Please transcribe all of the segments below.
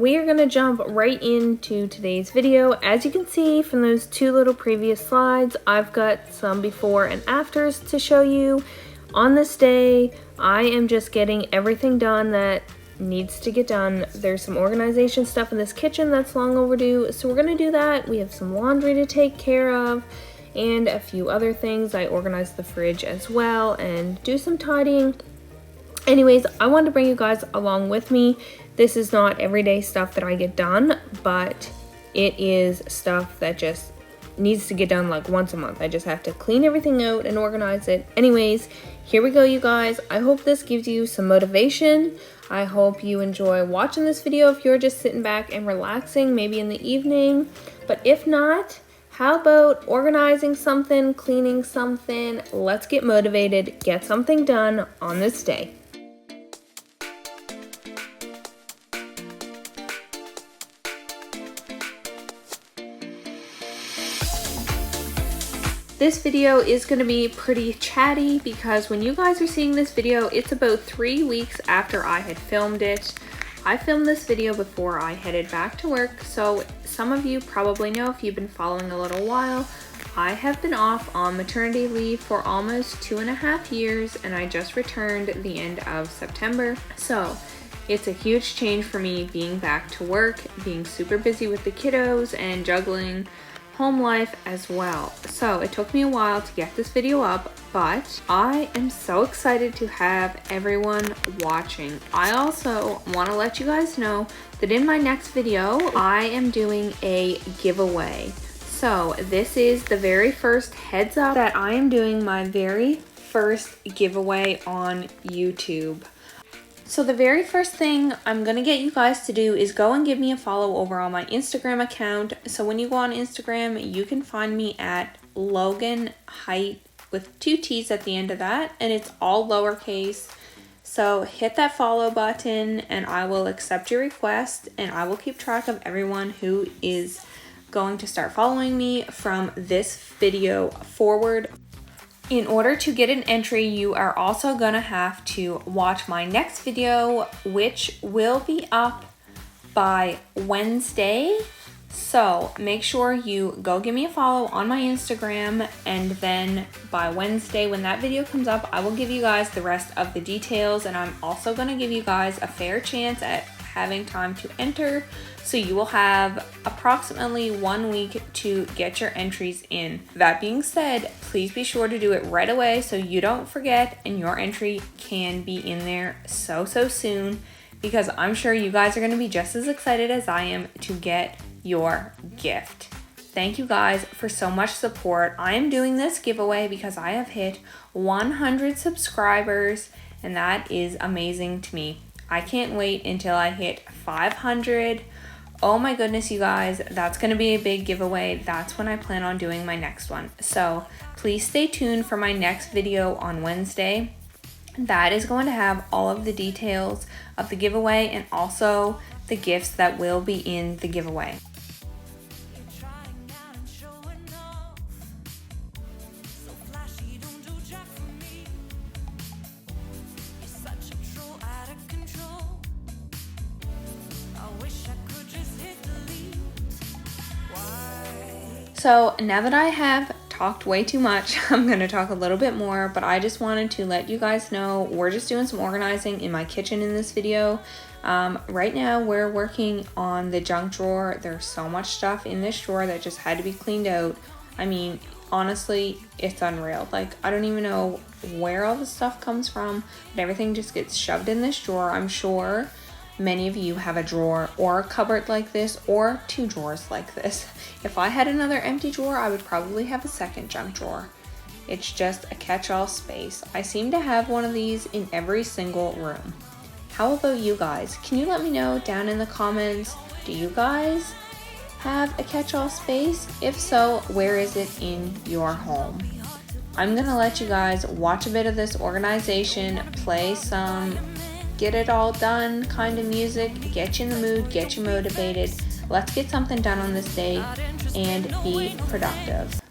we are going to jump right into today's video. As you can see from those two little previous slides, I've got some before and afters to show you. On this day, I am just getting everything done that needs to get done. There's some organization stuff in this kitchen that's long overdue, so we're going to do that. We have some laundry to take care of and a few other things. I organized the fridge as well and do some tidying. Anyways, I wanted to bring you guys along with me. This is not everyday stuff that I get done, but it is stuff that just needs to get done like once a month. I just have to clean everything out and organize it. Anyways, here we go, you guys. I hope this gives you some motivation. I hope you enjoy watching this video if you're just sitting back and relaxing, maybe in the evening. But if not, how about organizing something, cleaning something? Let's get motivated, get something done on this day. This video is going to be pretty chatty because when you guys are seeing this video, it's about 3 weeks after I had filmed it. I filmed this video before I headed back to work, so some of you probably know if you've been following a little while, I have been off on maternity leave for almost 2.5 years, and I just returned at the end of September. So it's a huge change for me being back to work, being super busy with the kiddos and juggling home life as well. So it took me a while to get this video up, but I am so excited to have everyone watching. I also want to let you guys know that in my next video, I am doing a giveaway. So this is the very first heads up that I am doing my very first giveaway on YouTube. So the very first thing I'm going to get you guys to do is go and give me a follow over on my Instagram account. So when you go on Instagram, you can find me at Logan Height with 2 T's at the end of that, and it's all lowercase. So hit that follow button and I will accept your request, and I will keep track of everyone who is going to start following me from this video forward. In order to get an entry, you are also gonna have to watch my next video, which will be up by Wednesday. So make sure you go give me a follow on my Instagram, and then by Wednesday when that video comes up, I will give you guys the rest of the details, and I'm also gonna give you guys a fair chance at having time to enter. So you will have approximately 1 week to get your entries in. That being said, please be sure to do it right away so you don't forget and your entry can be in there so soon, because I'm sure you guys are going to be just as excited as I am to get your gift. Thank you guys for so much support. I am doing this giveaway because I have hit 100 subscribers, and that is amazing to me. I can't wait until I hit 500. Oh my goodness, you guys, that's going to be a big giveaway. That's when I plan on doing my next one. So please stay tuned for my next video on Wednesday. That is going to have all of the details of the giveaway and also the gifts that will be in the giveaway. So now that I have talked way too much, I'm going to talk a little bit more, but I just wanted to let you guys know we're just doing some organizing in my kitchen in this video. Right now we're working on the junk drawer. There's so much stuff in this drawer that just had to be cleaned out. I mean, honestly, it's unreal. Like, I don't even know where all the stuff comes from, but everything just gets shoved in this drawer. I'm sure many of you have a drawer or a cupboard like this, or 2 drawers like this. If I had another empty drawer, I would probably have a second junk drawer. It's just a catch-all space. I seem to have one of these in every single room. How about you guys? Can you let me know down in the comments, do you guys have a catch-all space? If so, where is it in your home? I'm gonna let you guys watch a bit of this organization, play some get it all done kind of music, get you in the mood, get you motivated. Let's get something done on this day and be productive.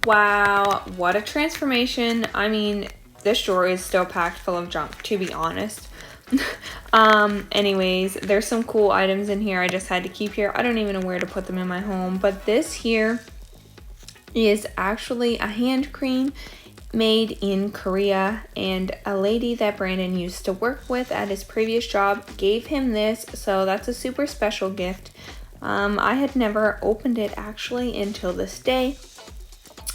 Wow, what a transformation. I mean, this drawer is still packed full of junk, to be honest. Anyways, there's some cool items in here I just had to keep here. I don't even know where to put them in my home, but this here is actually a hand cream made in Korea, and a lady that Brandon used to work with at his previous job gave him this, so that's a super special gift. I had never opened it actually until this day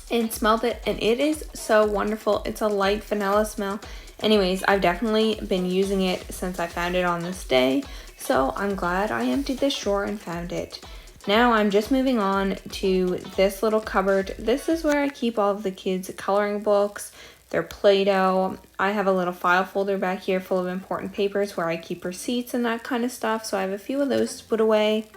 and smelled it, and it is so wonderful. It's a light vanilla smell. Anyways, I've definitely been using it since I found it on this day, so I'm glad I emptied this drawer and found it. Now I'm just moving on to this little cupboard. This is where I keep all of the kids' coloring books, their Play-Doh. I have a little file folder back here full of important papers where I keep receipts and that kind of stuff, so I have a few of those to put away.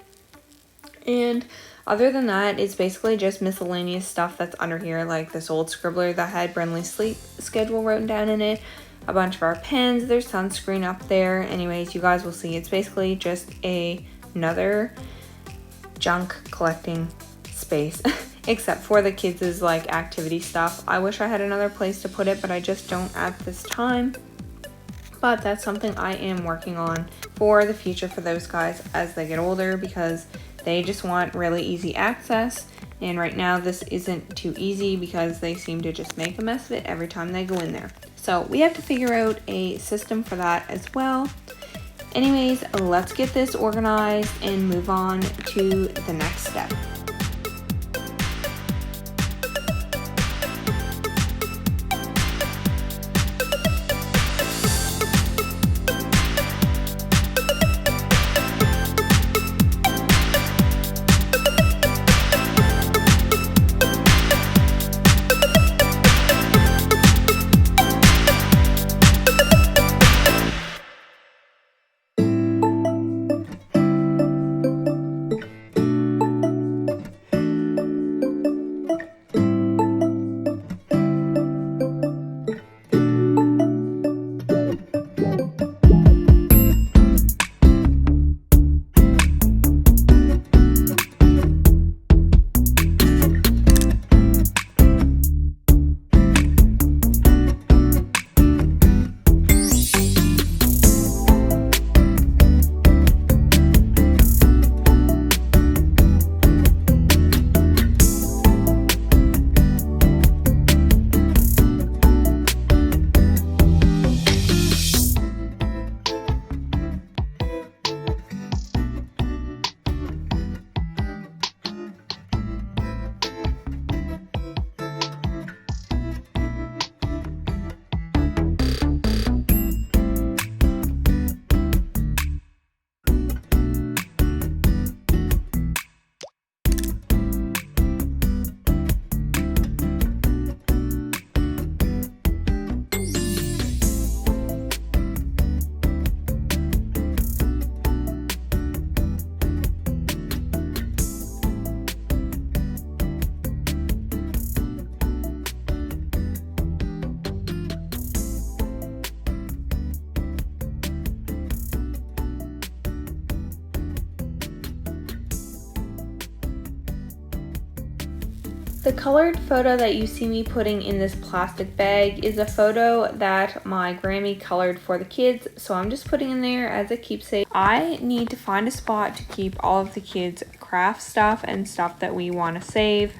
And other than that, it's basically just miscellaneous stuff that's under here, like this old scribbler that had Brenly's sleep schedule written down in it, a bunch of our pens, there's sunscreen up there. Anyways, you guys will see it's basically just another junk collecting space, except for the kids' like activity stuff. I wish I had another place to put it, but I just don't at this time. But that's something I am working on for the future for those guys as they get older, because they just want really easy access, and right now this isn't too easy because they seem to just make a mess of it every time they go in there. So we have to figure out a system for that as well. Anyways, let's get this organized and move on to the next step. The colored photo that you see me putting in this plastic bag is a photo that my Grammy colored for the kids, so I'm just putting in there as a keepsake. I need to find a spot to keep all of the kids' craft stuff and stuff that we want to save.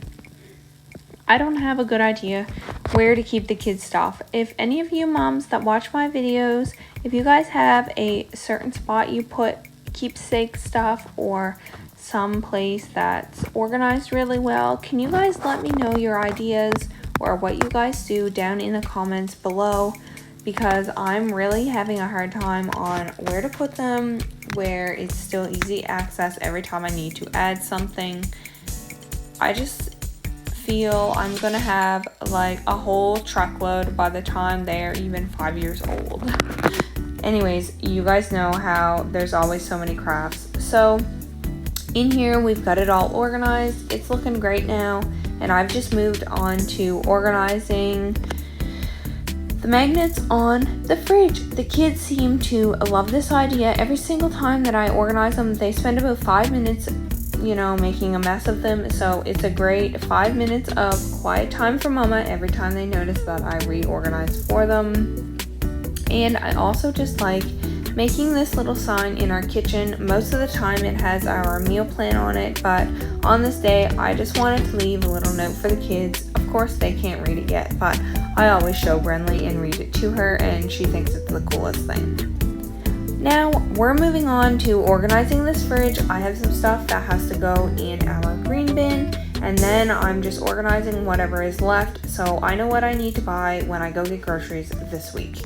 I don't have a good idea where to keep the kids' stuff. If any of you moms that watch my videos, if you guys have a certain spot you put keepsake stuff or some place that's organized really well, can you guys let me know your ideas or what you guys do down in the comments below, because I'm really having a hard time on where to put them, where it's still easy access every time I need to add something. I just feel I'm gonna have like a whole truckload by the time they're even 5 years old. Anyways, you guys know how there's always so many crafts. So in here, we've got it all organized. It's looking great now, and I've just moved on to organizing the magnets on the fridge. The kids seem to love this idea. Every single time that I organize them, they spend about 5 minutes you know, making a mess of them. So it's a great 5 minutes of quiet time for mama every time they notice that I reorganize for them. And I also just like making this little sign in our kitchen. Most of the time it has our meal plan on it, but on this day I just wanted to leave a little note for the kids. Of course they can't read it yet, but I always show Brenly and read it to her, and she thinks it's the coolest thing. Now we're moving on to organizing this fridge. I have some stuff that has to go in our green bin, and then I'm just organizing whatever is left so I know what I need to buy when I go get groceries this week.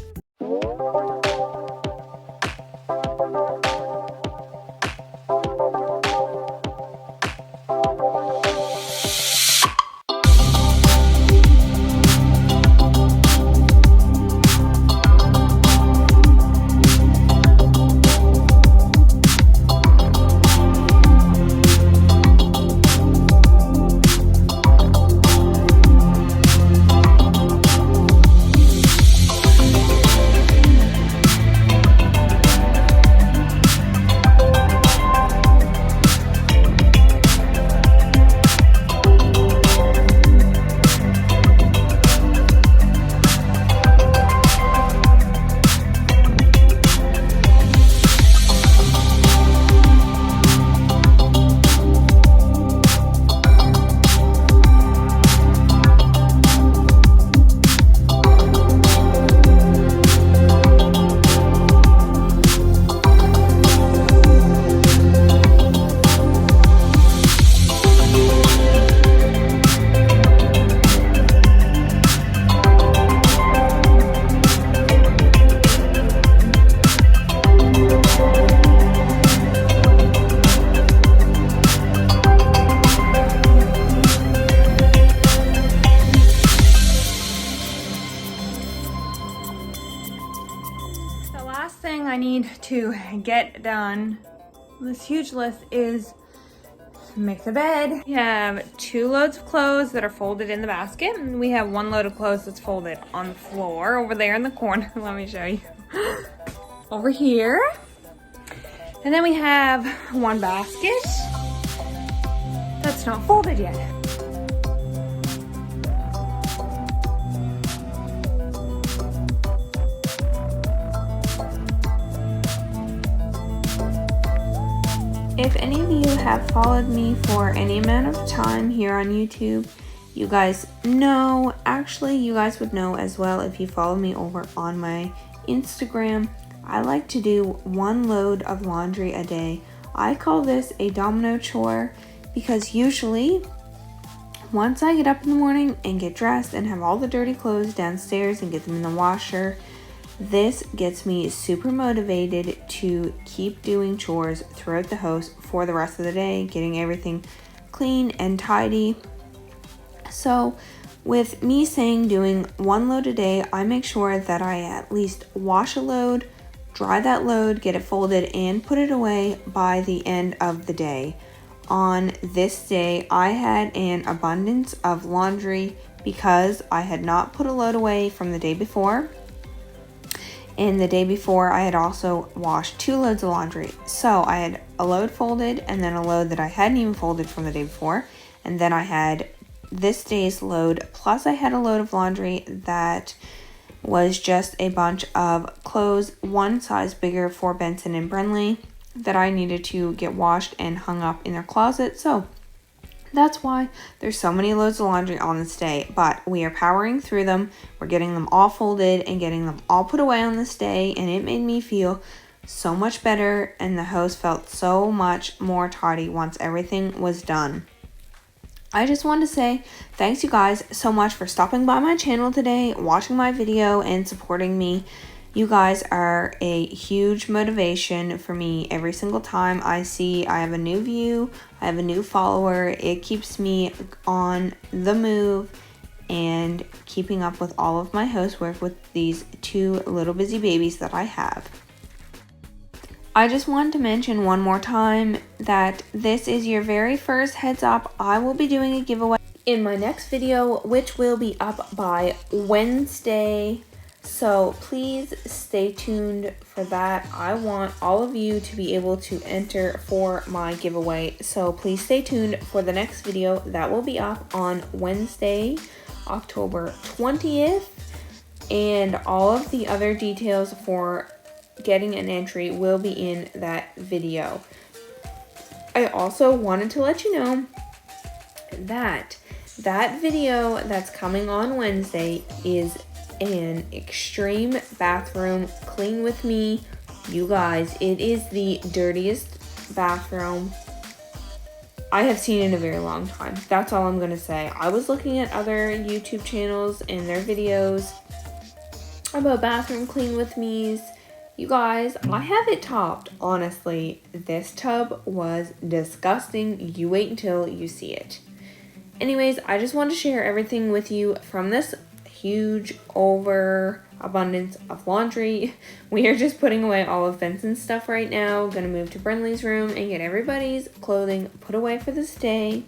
Thing I need to get done, this huge list, is make the bed. We have 2 loads of clothes that are folded in the basket, and we have 1 load of clothes that's folded on the floor over there in the corner. Let me show you. Over here. And then we have 1 basket that's not folded yet. If any of you have followed me for any amount of time here on YouTube, you guys know, actually you guys would know as well if you follow me over on my Instagram. I like to do 1 load of laundry a day. I call this a domino chore because usually once I get up in the morning and get dressed and have all the dirty clothes downstairs and get them in the washer, this gets me super motivated to keep doing chores throughout the house for the rest of the day, getting everything clean and tidy. So with me saying doing 1 load a day, I make sure that I at least wash a load, dry that load, get it folded, and put it away by the end of the day. On this day, I had an abundance of laundry because I had not put a load away from the day before. And the day before, I had also washed 2 loads of laundry. So I had a load folded and then a load that I hadn't even folded from the day before. And then I had this day's load, plus I had a load of laundry that was just a bunch of clothes, 1 size bigger for Benson and Brenly, that I needed to get washed and hung up in their closet. So that's why there's so many loads of laundry on this day, but we are powering through them. We're getting them all folded and getting them all put away on this day, and it made me feel so much better, and the house felt so much more tidy once everything was done. I just wanted to say thanks you guys so much for stopping by my channel today, watching my video, and supporting me. You guys are a huge motivation for me. Every single time I see I have a new view, I have a new follower, it keeps me on the move and keeping up with all of my housework with these 2 little busy babies that I have. I just wanted to mention one more time that this is your very first heads up. I will be doing a giveaway in my next video, which will be up by Wednesday, So please stay tuned for that. I want all of you to be able to enter for my giveaway. So please stay tuned for the next video that will be up on Wednesday, October 20th. And all of the other details for getting an entry will be in that video. I also wanted to let you know that video that's coming on Wednesday is an extreme bathroom clean with me. You guys, it is the dirtiest bathroom I have seen in a very long time. That's all I'm gonna say. I was looking at other YouTube channels and their videos about bathroom clean with me's. You guys, I have it topped. Honestly, this tub was disgusting. You wait until you see it. Anyways, I just want to share everything with you from this huge overabundance of laundry. We are just putting away all of Benson's stuff right now. Gonna move to Brinley's room and get everybody's clothing put away for this day.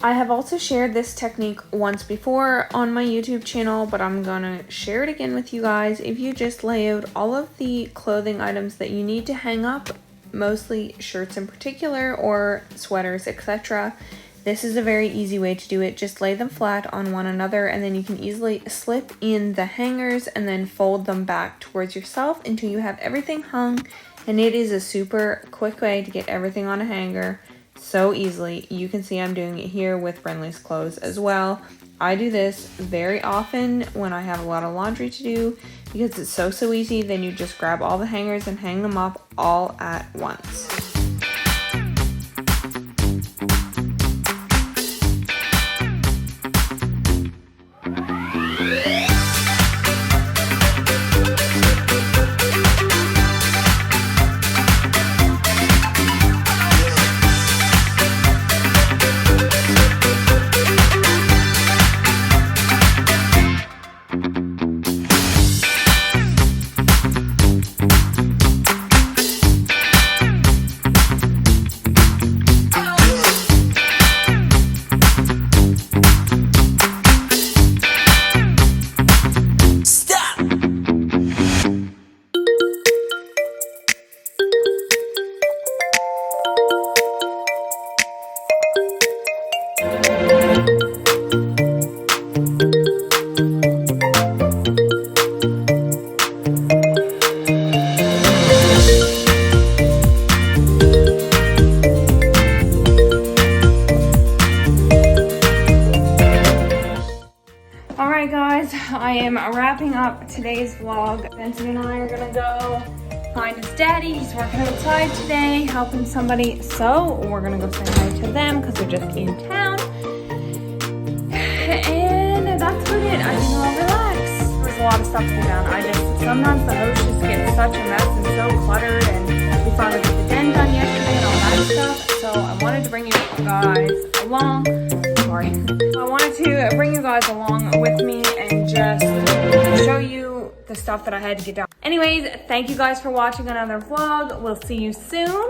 I have also shared this technique once before on my YouTube channel, but I'm gonna share it again with you guys. If you just lay out all of the clothing items that you need to hang up, mostly shirts in particular or sweaters, etc. This is a very easy way to do it. Just lay them flat on one another and then you can easily slip in the hangers and then fold them back towards yourself until you have everything hung. And it is a super quick way to get everything on a hanger so easily. You can see I'm doing it here with Brinley's clothes as well. I do this very often when I have a lot of laundry to do because it's so easy. Then you just grab all the hangers and hang them up all at once. Alright guys, I am wrapping up today's vlog. Benson and I are gonna go find his daddy. He's working outside today, helping somebody. So we're gonna go say hi to them because they're just in town. And that's about it. I think I'll relax. There's a lot of stuff to get done. Sometimes the house just gets such a mess and so cluttered, and we finally got the den done yesterday and all that stuff. So I wanted to bring you guys along. I wanted to bring you guys along with me and just show you the stuff that I had to get done. Anyways, thank you guys for watching another vlog. We'll see you soon.